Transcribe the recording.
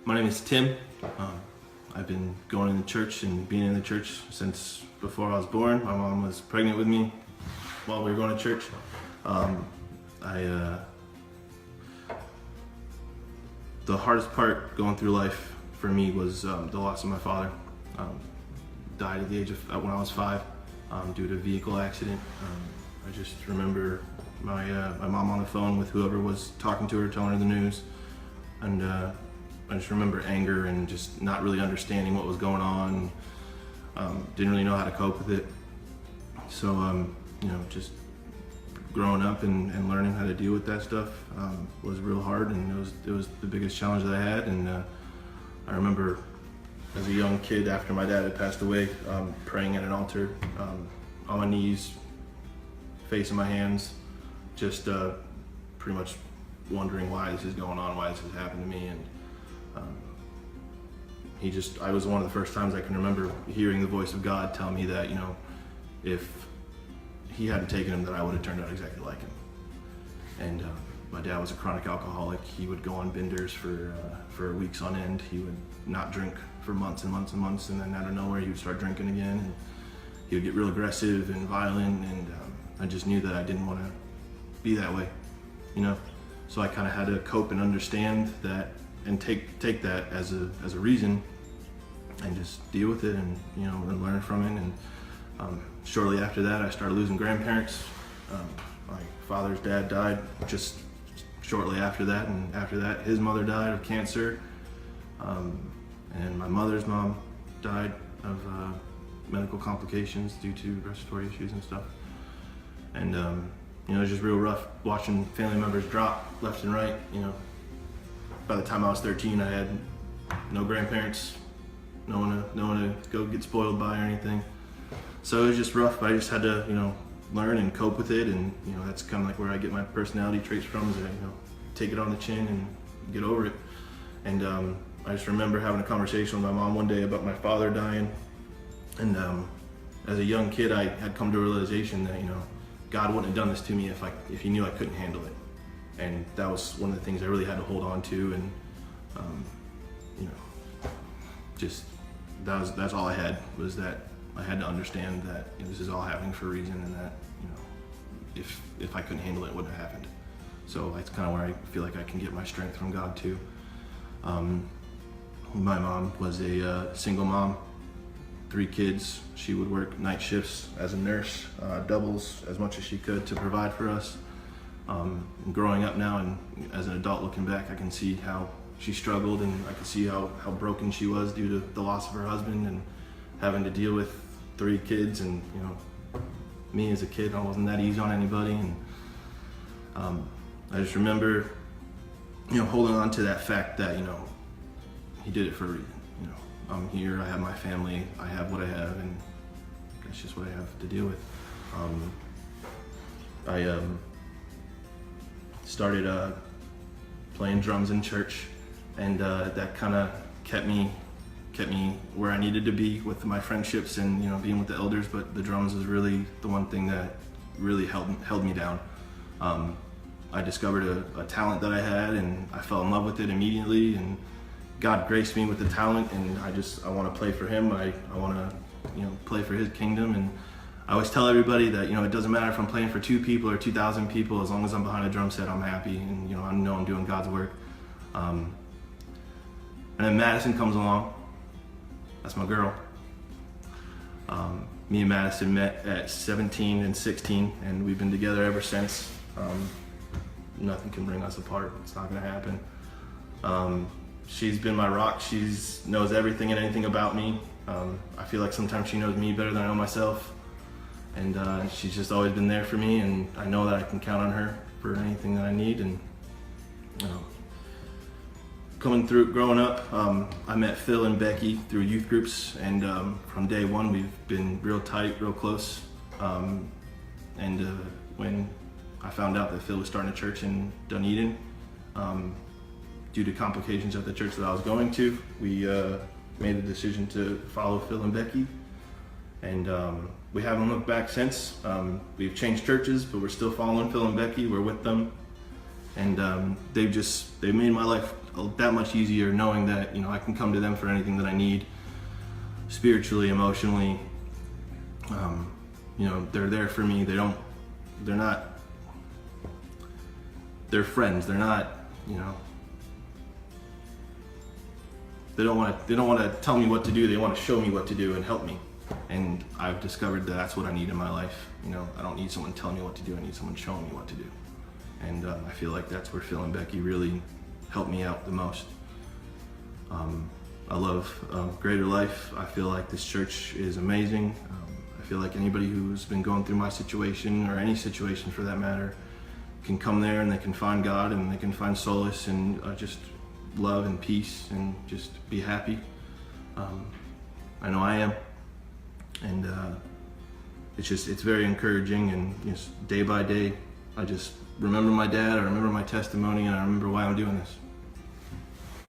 My name is Tim. I've been going to the church and being in the church since before I was born. My mom was pregnant with me while we were going to church. The hardest part going through life for me was the loss of my father. Died at the age of when I was 5 due to a vehicle accident. I just remember my mom on the phone with whoever was talking to her, telling her the news, and I just remember anger and just not really understanding what was going on. Didn't really know how to cope with it. So just growing up and learning how to deal with that stuff was real hard, and it was the biggest challenge that I had. And I remember as a young kid, after my dad had passed away, praying at an altar, on my knees, face in my hands, just pretty much wondering why this is going on, why this has happened to me. And I was one of the first times I can remember hearing the voice of God tell me that, if he hadn't taken him, that I would have turned out exactly like him. And my dad was a chronic alcoholic. He would go on benders for weeks on end. He would not drink for months and months and months, and then out of nowhere he would start drinking again. And he would get real aggressive and violent, and I just knew that I didn't want to be that way, So I kind of had to cope and understand that, and take that as a reason, and just deal with it, and and learn from it. And shortly after that, I started losing grandparents. My father's dad died just shortly after that, and after that, his mother died of cancer, and my mother's mom died of medical complications due to respiratory issues and stuff. And it was just real rough watching family members drop left and right. By the time I was 13, I had no grandparents, no one to go get spoiled by or anything. So it was just rough, but I just had to, learn and cope with it. And, that's kind of like where I get my personality traits from, is that, take it on the chin and get over it. And I just remember having a conversation with my mom one day about my father dying. And as a young kid, I had come to a realization that, God wouldn't have done this to me if he knew I couldn't handle it. And that was one of the things I really had to hold on to. And, just that's all I had, was that I had to understand that this is all happening for a reason, and that, if I couldn't handle it, it wouldn't have happened. So that's kind of where I feel like I can get my strength from God too. My mom was a single mom, 3 kids. She would work night shifts as a nurse, doubles as much as she could to provide for us. Growing up now, and as an adult looking back, I can see how she struggled, and I can see how broken she was due to the loss of her husband and having to deal with 3 kids. And me as a kid, I wasn't that easy on anybody. And I just remember holding on to that fact that he did it for a reason. I'm here, I have my family, I have what I have, and that's just what I have to deal with. I started playing drums in church, and that kind of kept me where I needed to be with my friendships and being with the elders. But the drums was really the one thing that really held me down. I discovered a talent that I had, and I fell in love with it immediately, and God graced me with the talent, and I want to play for him. I want to play for his kingdom. And I always tell everybody that it doesn't matter if I'm playing for 2 people or 2,000 people, as long as I'm behind a drum set, I'm happy, and I know I'm doing God's work. And then Madison comes along. That's my girl. Me and Madison met at 17 and 16, and we've been together ever since. Nothing can bring us apart. It's not going to happen. She's been my rock. She knows everything and anything about me. I feel like sometimes she knows me better than I know myself. And she's just always been there for me, and I know that I can count on her for anything that I need. And growing up, I met Phil and Becky through youth groups, and from day one we've been real tight, real close. When I found out that Phil was starting a church in Dunedin, due to complications at the church that I was going to, we made the decision to follow Phil and Becky, and we haven't looked back since. We've changed churches, but we're still following Phil and Becky. We're with them, And they've made my life that much easier, knowing that, you know, I can come to them for anything that I need, spiritually, emotionally. You know, they're there for me. They're friends. They're not, you know, they don't want to tell me what to do. They want to show me what to do and help me. And I've discovered that that's what I need in my life. You know, I don't need someone telling me what to do. I need someone showing me what to do. And I feel like that's where Phil and Becky really helped me out the most. I love Greater Life. I feel like this church is amazing. I feel like anybody who's been going through my situation, or any situation for that matter, can come there and they can find God and they can find solace and just love and peace and just be happy. I know I am. And it's very encouraging, and just day by day, I just remember my dad, I remember my testimony, and I remember why I'm doing this.